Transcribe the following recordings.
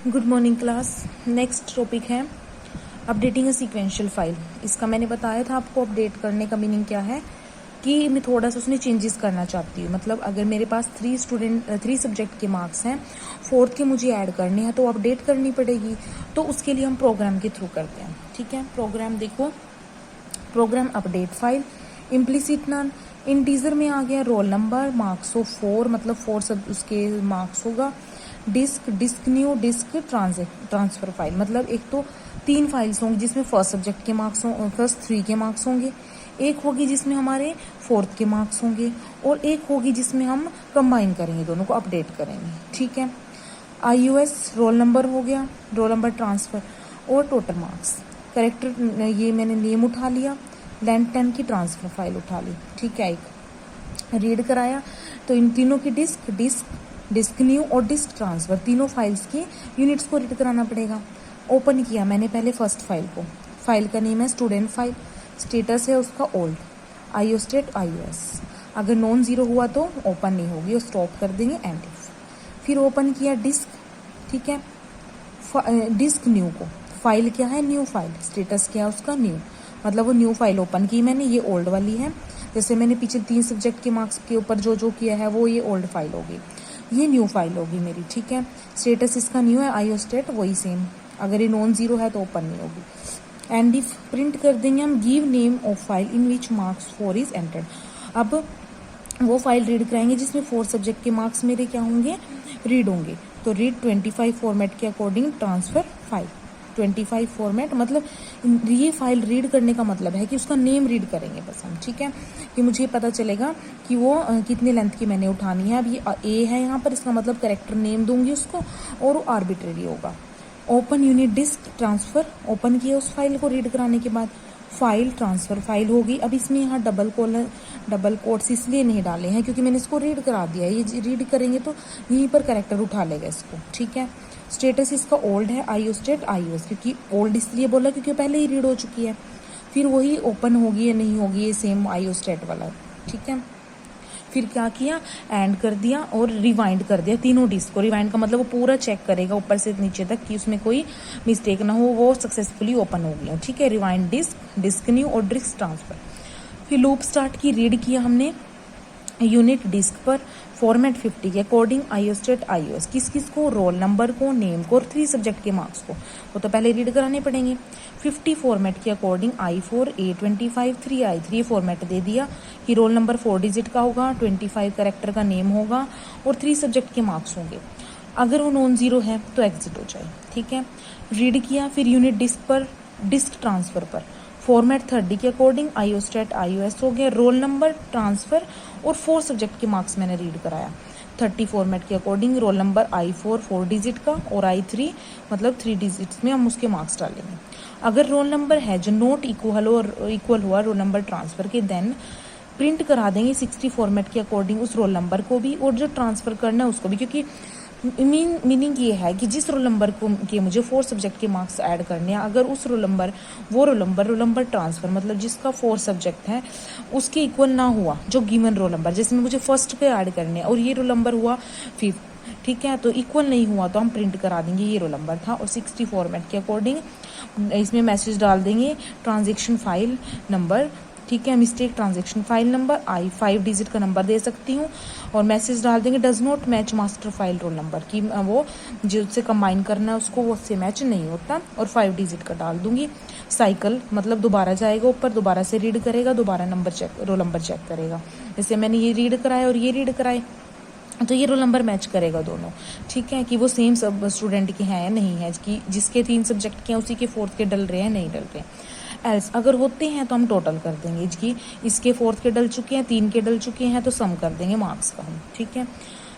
Good morning class. Next topic है updating अ sequential file. इसका मैंने बताया था आपको अपडेट करने का मीनिंग क्या है कि मैं थोड़ा सा उसमें चेंजेस करना चाहती हूँ। मतलब अगर मेरे पास 3 सब्जेक्ट के मार्क्स हैं, 4th के मुझे ऐड करने हैं तो अपडेट करनी पड़ेगी। तो उसके लिए हम प्रोग्राम के थ्रू करते हैं। ठीक है, प्रोग्राम देखो, program update file, implicit none, integer में आ गया रोल नंबर, मार्क्स ऑफ 4 मतलब 4 सब उसके मार्क्स होगा। Disk new, disk transfer file मतलब एक तो 3 फाइल्स होंगी जिसमें फर्स्ट सब्जेक्ट के मार्क्स फर्स्ट 3 के मार्क्स होंगे, एक होगी जिसमें हमारे 4th के मार्क्स होंगे और एक होगी जिसमें हम कंबाइन करेंगे, दोनों को अपडेट करेंगे। ठीक है, iOS रोल नंबर हो गया, रोल नंबर ट्रांसफर और टोटल मार्क्स। करेक्टर ये मैंने नेम उठा लिया, लेंथ 10 की ट्रांसफर फाइल उठा ली। ठीक है, एक रीड कराया तो इन तीनों की डिस्क न्यू और डिस्क ट्रांसफर तीनों फाइल्स की यूनिट्स को रीड कराना पड़ेगा। ओपन किया मैंने पहले फर्स्ट फाइल को, फाइल का नेम है स्टूडेंट फाइल, स्टेटस है उसका ओल्ड, आईओस्टेट iOS। अगर नॉन जीरो हुआ तो ओपन नहीं होगी और स्टॉप कर देंगे एंड इफ। फिर ओपन किया डिस्क, ठीक है, डिस्क न्यू को, फाइल क्या है न्यू फाइल, स्टेटस क्या है उसका न्यू, मतलब वो न्यू फाइल ओपन की मैंने, ये ओल्ड वाली है। जैसे मैंने पीछे 3 सब्जेक्ट के मार्क्स के ऊपर जो किया है वो ये ओल्ड फाइल होगी, ये न्यू फाइल होगी मेरी। ठीक है, स्टेटस इसका न्यू है, आईओस्टेट वही सेम, अगर ये नॉन जीरो है तो ओपन नहीं होगी। एंड इफ प्रिंट कर देंगे हम give name of file in which marks 4 is entered. अब वो फाइल रीड कराएंगे जिसमें 4 सब्जेक्ट के मार्क्स मेरे क्या होंगे, रीड होंगे। तो रीड 25 फॉर्मेट के अकॉर्डिंग ट्रांसफर फाइल, 25 फॉर्मेट मतलब ये फाइल रीड करने का मतलब है कि उसका नेम रीड करेंगे बस हम। ठीक है, कि मुझे पता चलेगा कि वो कितने लेंथ की मैंने उठानी है। अब ये ए है यहाँ पर, इसका मतलब करेक्टर नेम दूंगी उसको और वो आर्बिट्रेरी होगा। Open unit disk transfer, open किया उस फाइल को रीड कराने के बाद, फाइल ट्रांसफर फाइल होगी। अब इसमें यहाँ डबल कोट्स इसलिए नहीं डाले हैं क्योंकि मैंने इसको रीड करा दिया है, ये रीड करेंगे तो यहीं पर करेक्टर उठा लेगा इसको। ठीक है, स्टेटस इसका ओल्ड है, आईओस्टेट iOS, क्योंकि ओल्ड इसलिए बोला क्योंकि पहले ही रीड हो चुकी है। फिर वही ओपन होगी या नहीं होगी, ये सेम आईओस्टेट वाला। ठीक है, फिर क्या किया, एंड कर दिया और रिवाइंड कर दिया तीनों डिस्क को। रिवाइंड का मतलब वो पूरा चेक करेगा ऊपर से नीचे तक कि उसमें कोई मिस्टेक ना हो, वो सक्सेसफुली ओपन हो गया। ठीक है, रिवाइंड डिस्क न्यू और डिस्क ट्रांसफर। फिर लूप स्टार्ट की, रीड किया हमने यूनिट डिस्क पर, फॉर्मेट 50 के अकॉर्डिंग आईओस्टेट iOS, किस किस को, रोल नंबर को, नेम को और 3 सब्जेक्ट के मार्क्स को, वो तो पहले रीड कराने पड़ेंगे। 50 फॉर्मेट के according I4 A25 3I3 format दे दिया कि रोल नंबर 4 डिजिट का होगा, 25 करेक्टर का नेम होगा और 3 सब्जेक्ट के मार्क्स होंगे। अगर वो नॉन जीरो है तो एग्जिट हो जाए। ठीक है, रीड किया, फिर यूनिट डिस्क पर, डिस्क ट्रांसफर पर, फॉर्मेट 30 के अकॉर्डिंग आईओस्टेट iOS हो गया, रोल नंबर ट्रांसफर और 4 सब्जेक्ट के मार्क्स मैंने रीड कराया। 30 फॉर्मेट के according roll number I4 4 digit का और I3 मतलब 3 डिजिट्स में हम उसके मार्क्स डालेंगे। अगर रोल नंबर है जो नोट इक्वल हुआ रोल नंबर ट्रांसफर के, देन प्रिंट करा देंगे 60 फॉर्मेट के अकॉर्डिंग उस रोल नंबर को भी और जो ट्रांसफर करना है उसको भी, क्योंकि मीनिंग ये है कि जिस रोल नंबर को के मुझे 4 सब्जेक्ट के मार्क्स ऐड करने हैं, अगर उस रोल नंबर ट्रांसफर मतलब जिसका 4 सब्जेक्ट है उसके इक्वल ना हुआ जो गिवन रोल नंबर जिसमें मुझे फर्स्ट के ऐड करने हैं और ये रोल नंबर हुआ 5, ठीक है, तो इक्वल नहीं हुआ तो हम प्रिंट करा देंगे ये रोल नंबर था। और 60 फॉर्मेट के अकॉर्डिंग इसमें मैसेज डाल देंगे ट्रांजेक्शन फाइल नंबर, ठीक है, मिस्टेक ट्रांजेक्शन फाइल नंबर, आई 5 डिजिट का नंबर दे सकती हूँ और मैसेज डाल देंगे does not match master file roll number की, वो जो उससे कंबाइन करना है उसको वो उससे मैच नहीं होता और 5 डिजिट का डाल दूंगी। साइकिल मतलब दोबारा जाएगा ऊपर, दोबारा से रीड करेगा, दोबारा रोल नंबर चेक करेगा। जैसे मैंने ये रीड कराया और ये रीड कराए तो ये रोल नंबर मैच करेगा दोनों। ठीक है, कि वो सेम सब स्टूडेंट के हैं या नहीं है, कि जिसके 3 सब्जेक्ट के हैं उसी के 4th के डल रहे हैं नहीं डल रहे। एल्स अगर होते हैं तो हम टोटल कर देंगे कि इसके 4th के डल चुके हैं, 3 के डल चुके हैं तो सम कर देंगे मार्क्स का हम। ठीक है,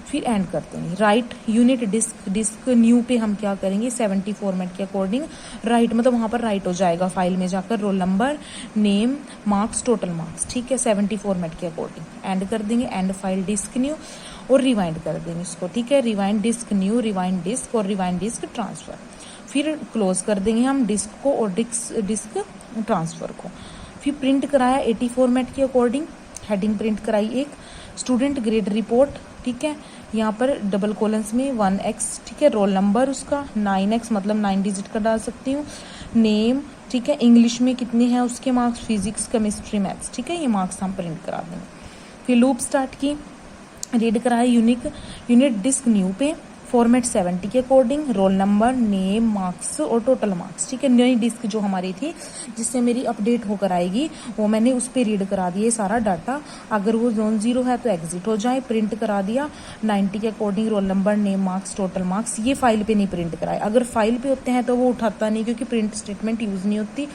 फिर एंड कर देंगे। राइट यूनिट डिस्क न्यू पे हम क्या करेंगे, 70 फॉर्मेट के अकॉर्डिंग राइट मतलब वहाँ पर राइट हो जाएगा फाइल में जाकर roll number, name, marks, total marks. ठीक है, 70 फॉर्मेट के अकॉर्डिंग एंड कर देंगे। एंड फाइल डिस्क न्यू और रिवाइंड कर देंगे इसको। ठीक है, rewind disk new, rewind disk और रिवाइंड डिस्क ट्रांसफर। फिर क्लोज कर देंगे हम डिस्क को और डिस्क ट्रांसफर को। फिर प्रिंट कराया 80 फॉर्मेट के अकॉर्डिंग, हेडिंग प्रिंट कराई एक, स्टूडेंट ग्रेड रिपोर्ट, ठीक है, यहाँ पर डबल कोलन्स में 1x, ठीक है, रोल नंबर उसका 9x मतलब 9 डिजिट का डाल सकती हूँ, नेम, ठीक है, इंग्लिश में कितने हैं उसके मार्क्स, फिजिक्स, केमिस्ट्री, मैथ्स, ठीक है, ये मार्क्स हम प्रिंट करा देंगे। फिर लूप स्टार्ट की, रीड कराया यूनिट डिस्क न्यू पे, फॉर्मेट 70 के according, roll number, name, marks और टोटल मार्क्स, ठीक है। नई डिस्क जो हमारी थी जिससे मेरी अपडेट होकर आएगी वो मैंने उस पर रीड करा दिया सारा डाटा। अगर वो जोन 0 है तो एग्जिट हो जाए, प्रिंट करा दिया 90 के according, roll number, name, marks, total marks. ये फाइल पे नहीं प्रिंट कराए, अगर फाइल पे होते हैं तो वो उठाता नहीं, क्योंकि प्रिंट स्टेटमेंट यूज नहीं होती,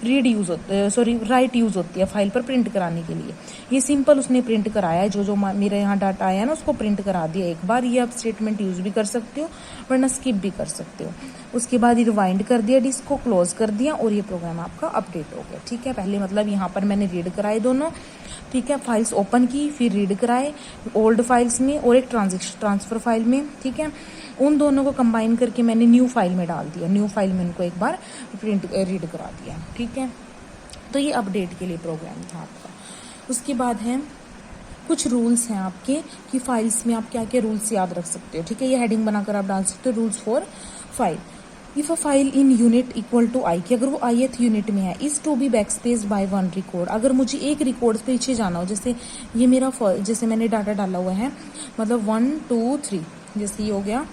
रीड यूज होती, सॉरी राइट यूज होती है फाइल पर प्रिंट कराने के लिए। ये सिंपल उसने प्रिंट कराया है, जो मेरे यहाँ डाटा आया ना उसको प्रिंट करा दिया एक बार। ये आप स्टेटमेंट यूज भी कर सकते हो वरना स्किप भी कर सकते हो। उसके बाद रिवाइंड कर दिया, डिस्क को क्लोज कर दिया और ये प्रोग्राम आपका अपडेट हो गया, ठीक है। पहले मतलब यहाँ पर मैंने रीड कराए दोनों, ठीक है, फाइल्स ओपन की, फिर रीड कराए ओल्ड फाइल्स में और एक ट्रांसफर फाइल में, ठीक है। उन दोनों को कंबाइन करके मैंने न्यू फाइल में डाल दिया, न्यू फाइल में उनको एक बार रीड करा दिया, ठीक है। तो ये अपडेट के लिए प्रोग्राम था आपका। उसके बाद है कुछ रूल्स हैं आपके कि फाइल्स में आप क्या क्या रूल्स याद रख सकते हो, ठीक है। ये हेडिंग बनाकर आप डाल सकते हो, rules for file. If a file in unit equal to I, कि अगर वो ith यूनिट में है, is to be backspace by 1 record. अगर मुझे एक रिकॉर्ड पीछे जाना हो, जैसे ये मेरा जैसे मैंने डाटा डाला हुआ है, मतलब 1 2 3, जैसे ये हो गया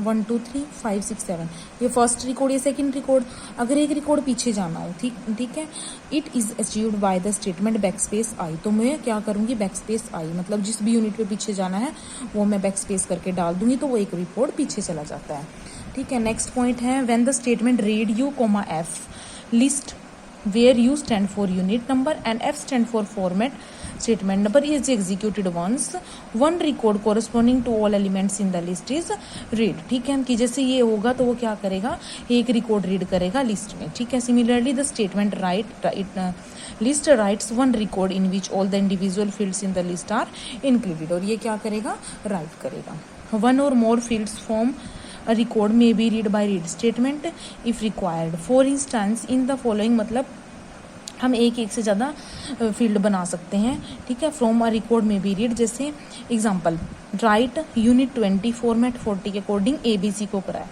1 2 3 5 6 7, ये फर्स्ट रिकॉर्ड, ये सेकंड रिकॉर्ड। अगर एक रिकॉर्ड पीछे जाना हो, ठीक है, it is achieved by the statement backspace I, तो मैं क्या करूंगी, बैकस्पेस आई, मतलब जिस भी यूनिट पे पीछे जाना है वो मैं बैकस्पेस करके डाल दूंगी, तो वो एक रिकॉर्ड पीछे चला जाता है, ठीक है। नेक्स्ट पॉइंट है when the statement read you comma F list where U stand for unit number and F stand for format statement number is executed once, one record corresponding to all elements in the list is read, ठीक है। कि जैसे ये होगा तो वो क्या करेगा, एक रिकॉर्ड रीड करेगा लिस्ट में, ठीक है। Similarly the statement list writes one record in which all the individual fields in the list are included, और ये क्या करेगा, राइट करेगा। One or more fields form a record may be read by read statement if required. For instance in the following, मतलब हम एक से ज़्यादा फील्ड बना सकते हैं, ठीक है। फ्रॉम अ रिकॉर्ड में बी रीड, जैसे एग्जांपल राइट यूनिट 20 फॉर्मेट 40 के अकॉर्डिंग ABC को कराया,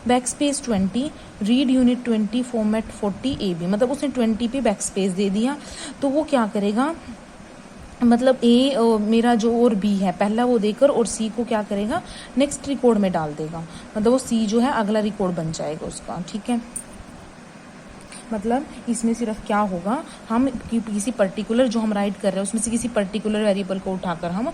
backspace 20 read unit 20 format 40 AB, मतलब उसने 20 पे बैकस्पेस दे दिया, तो वो क्या करेगा, मतलब ए मेरा जो और बी है पहला वो देकर और सी को क्या करेगा, नेक्स्ट रिकॉर्ड में डाल देगा, मतलब वो सी जो है अगला रिकॉर्ड बन जाएगा उसका, ठीक है। मतलब इसमें सिर्फ क्या होगा, हम किसी पर्टिकुलर जो हम राइट कर रहे हैं उसमें से किसी पर्टिकुलर वेरिएबल को उठाकर हम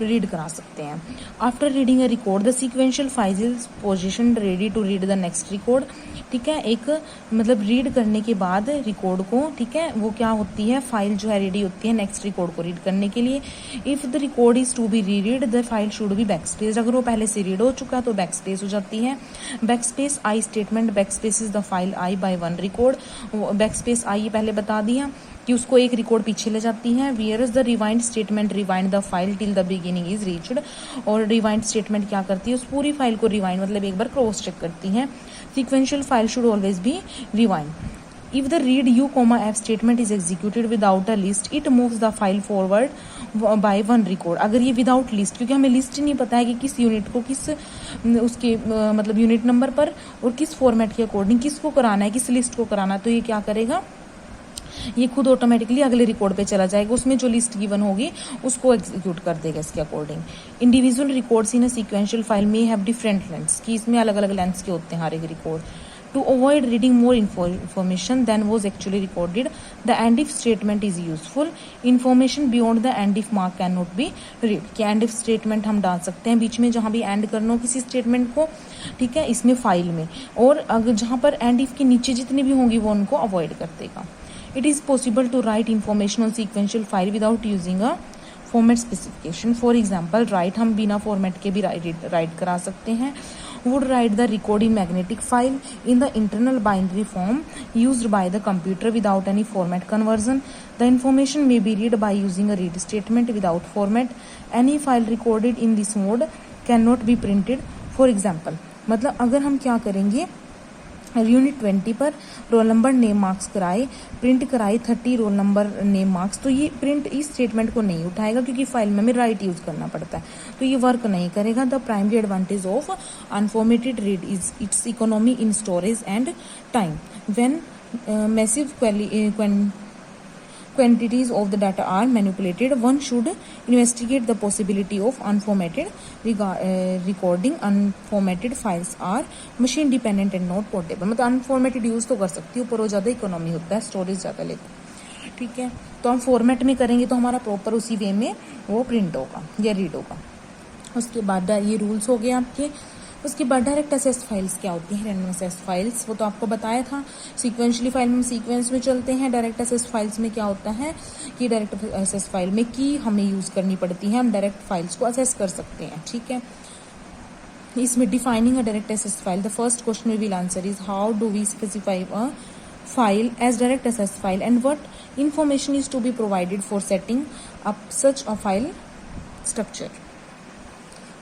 रीड करा सकते हैं। After reading a record the sequential file is position ready to read the next record, ठीक है। एक मतलब रीड करने के बाद रिकॉर्ड को, ठीक है, वो क्या होती है, फाइल जो है रेडी होती है नेक्स्ट रिकॉर्ड को रीड करने के लिए। If the record is to be read the file should be backspace, अगर वो पहले से रीड हो चुका तो बैकस्पेस हो जाती है। Backspace I statement backspace is the file I by 1 record, backspace I पहले बता दिया कि उसको एक रिकॉर्ड पीछे ले जाती है। Whereas the rewind statement rewind the file till the beginning is reached, और रिवाइंड स्टेटमेंट क्या करती है, उस पूरी फाइल को रिवाइंड मतलब एक बार क्रॉस चेक करती है। Sequential file should always be rewind. If the read u comma f statement is executed without a list, it moves the file forward by 1 record. अगर ये विदाउट लिस्ट, क्योंकि हमें list ही नहीं पता है कि किस यूनिट को किस उसके मतलब यूनिट नंबर पर और किस फॉर्मेट के अकॉर्डिंग किसको कराना है, किस लिस्ट को कराना है, तो ये क्या करेगा, ये खुद ऑटोमेटिकली अगले रिकॉर्ड पे चला जाएगा, उसमें जो लिस्ट गिवन होगी उसको एग्जीक्यूट कर देगा इसके according. Individual records in a sequential file में हैव डिफरेंट लेंथ्स, कि इसमें अलग अलग लेंथ्स के होते हैं हर एक record. To avoid reading more information than was actually recorded, the end if statement is useful. Information beyond the end if mark cannot be read. कि end if statement हम डाल सकते हैं बीच में जहाँ भी end करना हो किसी स्टेटमेंट को, ठीक है, इसमें फाइल में, और अगर जहाँ पर end if के नीचे जितनी भी होंगी वो उनको अवॉइड कर देगा। It is possible to write information on sequential file without using a format specification. For example, write हम बिना फॉर्मेट के भी राइट करा सकते हैं। would write the record in magnetic file in the internal binary form used by the computer without any format conversion. The information may be read by using a read statement without format. Any file recorded in this mode cannot be printed. For example, मतलब अगर हम क्या करेंगे, unit 20 पर role number name marks कराए, print कराए 30 role number name marks. तो ये प्रिंट इस स्टेटमेंट को नहीं उठाएगा क्योंकि फाइल में हमें राइट यूज करना पड़ता है, तो ये वर्क नहीं करेगा। The primary advantage of unformatted read is it's economy in storage and time. When massive quantities of the data are manipulated, one should investigate the possibility of unformatted recording. Unformatted files are machine dependent and not portable। मतलब unformatted use तो कर सकती हूँ पर वो ज़्यादा economy होता है, स्टोरेज ज़्यादा लेता है, ठीक है। तो हम फॉर्मेट में करेंगे तो हमारा प्रॉपर उसी वे में वो प्रिंट होगा या रीड होगा। उसके बाद ये रूल्स हो गए आपके। उसके बाद डायरेक्ट एसेस फाइल्स क्या होती हैं, रैंडम एसेस फाइल्स, वो तो आपको बताया था। सीक्वेंशली फाइल में सीक्वेंस में चलते हैं। डायरेक्ट एसेस फाइल्स में क्या होता है कि डायरेक्ट एसेस फाइल में की हमें यूज करनी पड़ती है, हम डायरेक्ट फाइल्स को असेस कर सकते हैं, ठीक है। इसमें defining a direct access file, the first question we will answer is how do we specify a file as direct access file and what information is to be provided for setting up such a file structure।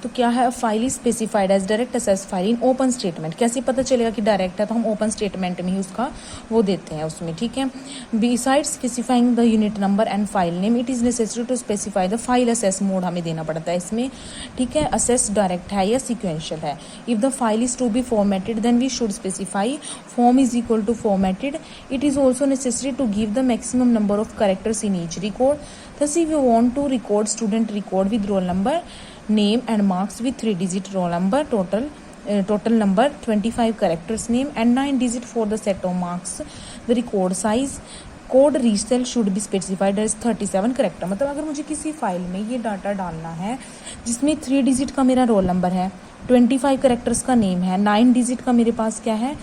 तो क्या है, file specified as direct access file in open statement. कैसे पता चलेगा कि direct है, तो हम ओपन स्टेटमेंट में ही उसका वो देते हैं उसमें, ठीक है। Beside specifying the unit number and file name it is necessary to specify the file access mode, हमें देना पड़ता है इसमें, ठीक है। असेस डायरेक्ट है या सिक्वेंशियल है। If the file is to be formatted then we should specify form is equal to formatted. It is also necessary to give the maximum number of characters in each record. Thus if you want to record student record with roll number name and marks with 3-digit roll number, total number 25 characters name and 9 digit for the set of marks। The record size code RECL should be specified as 37 character. मतलब अगर मुझे किसी file में ये data डालना है जिसमें 3 digit का मेरा रोल नंबर है, 25 करेक्टर्स का नेम है, 9 डिजिट का मेरे पास क्या है,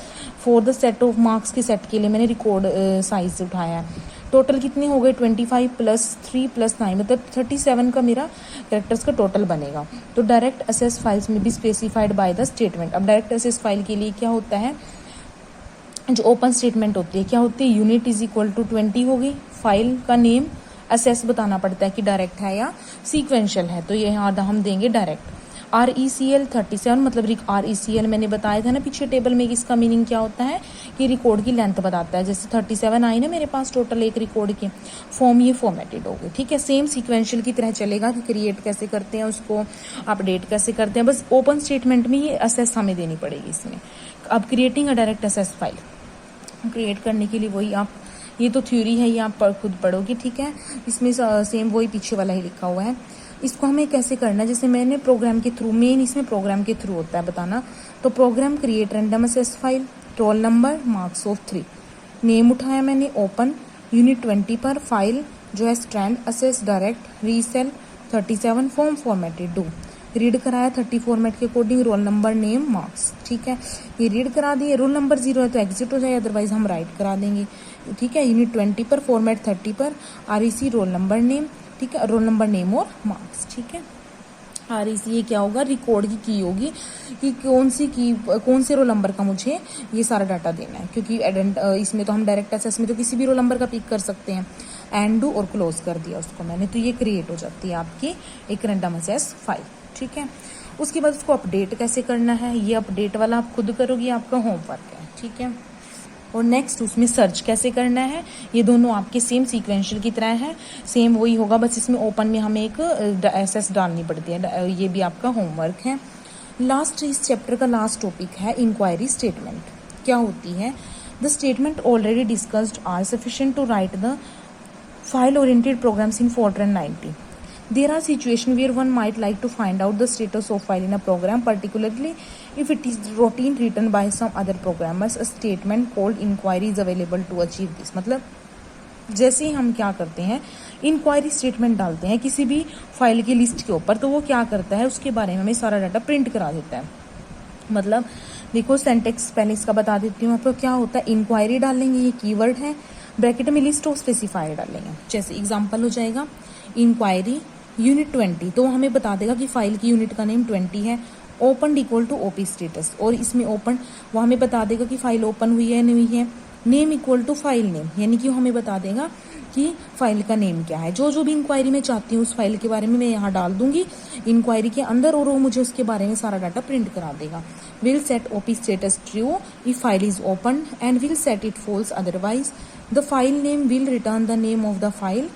for the set of marks के सेट के लिए मैंने रिकॉर्ड साइज उठाया है। टोटल कितने हो गए, 25 + 3 + 9 मतलब 37 का मेरा करेक्टर्स का टोटल बनेगा। तो डायरेक्ट एसेस फाइल्स में भी स्पेसिफाइड बाय द स्टेटमेंट। अब डायरेक्ट एसेस फाइल के लिए क्या होता है, जो ओपन स्टेटमेंट होती है क्या होती है, यूनिट इज इक्वल टू 20 होगी, फाइल का नेम, असेस बताना पड़ता है कि डायरेक्ट है या सीक्वेंशियल है, तो ये यहाँ हम देंगे डायरेक्ट। RECL 37 मतलब RECL मैंने बताया था ना पीछे टेबल में, इसका मीनिंग क्या होता है कि रिकॉर्ड की लेंथ बताता है। जैसे 37 आई ना मेरे पास टोटल एक रिकॉर्ड के, फॉर्म ये फॉर्मेटेड हो गए, ठीक है। सेम सीक्वेंशियल की तरह चलेगा कि क्रिएट कैसे करते हैं उसको, अपडेट कैसे करते हैं, बस ओपन स्टेटमेंट में ये असेस हमें देनी पड़ेगी इसमें। अब creating a direct access file create करने के लिए वही आप, ये तो थ्योरी है, ये आप खुद पढ़ोगे, ठीक है। इसमें सेम वही पीछे वाला ही लिखा हुआ है। इसको हमें कैसे करना है, जैसे मैंने प्रोग्राम के थ्रू, मेन इसमें प्रोग्राम के थ्रू होता है बताना। तो program create random access file, roll number, marks of 3, name उठाया मैंने, ओपन, यूनिट 20 पर फाइल जो है स्ट्रैंड, access direct, RECL 37, form formatted, do read कराया 30 फॉर्मेट के according, roll number, name, marks, ठीक है। ये रीड करा दिए, रोल नंबर 0 है तो एग्जिट हो जाए, अदरवाइज हम राइट करा देंगे, ठीक है। यूनिट 20 पर फॉर्मेट 30 पर REC रोल नंबर नेम, ठीक है, रोल नंबर नेम और मार्क्स, ठीक है। REC ये क्या होगा, रिकॉर्ड की होगी कि कौन से रोल नंबर का मुझे ये सारा डाटा देना है, क्योंकि इसमें तो हम डायरेक्ट एसेस में तो किसी भी रोल नंबर का पिक कर सकते हैं। एंड डू और क्लोज कर दिया उसको मैंने, तो ये क्रिएट हो जाती है आपकी एक रैंडम एसेस फाइल, ठीक है। उसके बाद उसको अपडेट कैसे करना है, ये अपडेट वाला आप खुद करोगे, आपका होमवर्क है, ठीक है। और नेक्स्ट उसमें सर्च कैसे करना है, ये दोनों आपके सेम सीक्वेंशियल की तरह है, सेम वही होगा, बस इसमें ओपन में हमें एक एसेस डालनी पड़ती है, ये भी आपका होमवर्क है। लास्ट इस चैप्टर का लास्ट टॉपिक है इंक्वायरी स्टेटमेंट। क्या होती है, the statement already discussed are sufficient to write the file oriented programs in Fortran 90। There are situations where one might like to find out the status of file in a program, particularly if it is routine written by some other programmers. A statement called inquiry is available to achieve this। मतलब जैसे ही हम क्या करते हैं, inquiry statement डालते हैं किसी भी फाइल की लिस्ट के ऊपर, तो वो क्या करता है, उसके बारे में हमें सारा डाटा प्रिंट करा देता है। मतलब देखो सेंटेक्स पहले इसका बता देती हूँ आपको, क्या होता है, इंक्वायरी डालेंगे, ये कीवर्ड है, ब्रैकेट में लिस्ट ऑफ स्पेसिफायर डालेंगे। जैसे एग्जाम्पल हो जाएगा इंक्वायरी यूनिट 20, तो हमें बता देगा कि फाइल की यूनिट का नेम 20 है, open equal to OP status, और इसमें ओपन वो हमें बता देगा कि फाइल ओपन हुई है नहीं हुई है, name equal to file name, यानी कि हमें बता देगा कि फाइल का नेम क्या है। जो जो भी इंक्वायरी मैं चाहती हूँ उस फाइल के बारे में मैं यहाँ डाल दूंगी इंक्वायरी के अंदर, और वो मुझे उसके बारे में सारा डाटा प्रिंट करा देगा। Will set OP status true if file is open and will set it false otherwise. The file name will return the name of the file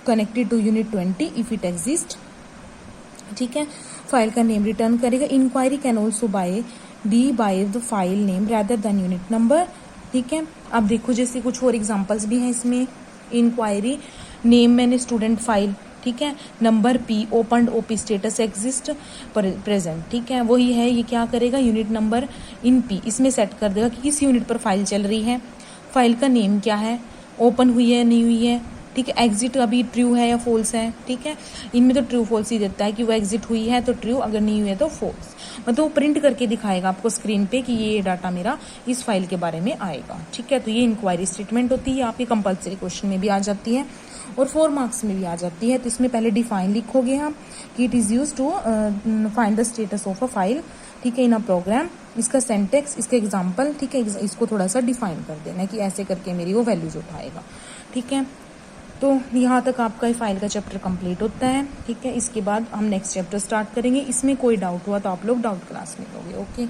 connected to unit 20 if it exist. ठीक है, file का name return करेगा। Inquiry can also be by the file name rather than unit number. ठीक है, अब देखो जैसे कुछ और एग्जांपल्स भी हैं इसमें। इंक्वायरी नेम मैंने स्टूडेंट फाइल, ठीक है, number P, open OP status exist present. ठीक है, वही है, ये क्या करेगा, यूनिट नंबर इन पी इसमें सेट कर देगा कि किस यूनिट पर फाइल चल रही है, फाइल का नेम क्या है, ओपन हुई है नहीं हुई है। ठीक है, एग्जिट अभी ट्रू है या फॉल्स है। ठीक है, इनमें तो ट्रू फॉल्स ही देता है कि वो एग्जिट हुई है तो ट्रू, अगर नहीं हुई है तो फॉल्स। मतलब वो प्रिंट करके दिखाएगा आपको स्क्रीन पे कि ये डाटा मेरा इस फाइल के बारे में आएगा। ठीक है, तो ये इंक्वायरी स्टेटमेंट होती है, आपके कंपल्सरी क्वेश्चन में भी आ जाती है और 4 मार्क्स में भी आ जाती है। तो इसमें पहले डिफाइन लिखोगे आप कि it is use to find the status of a file. ठीक है, इन अ प्रोग्राम, इसका सेंटेक्स, इसका एग्जाम्पल। ठीक है, इसको थोड़ा सा डिफाइन कर देना कि ऐसे करके मेरी वो वैल्यूज उठाएगा। ठीक है, तो यहाँ तक आपका फाइल का चैप्टर कंप्लीट होता है। ठीक है, इसके बाद हम नेक्स्ट चैप्टर स्टार्ट करेंगे। इसमें कोई डाउट हुआ तो आप लोग डाउट क्लास में लोगे। ओके।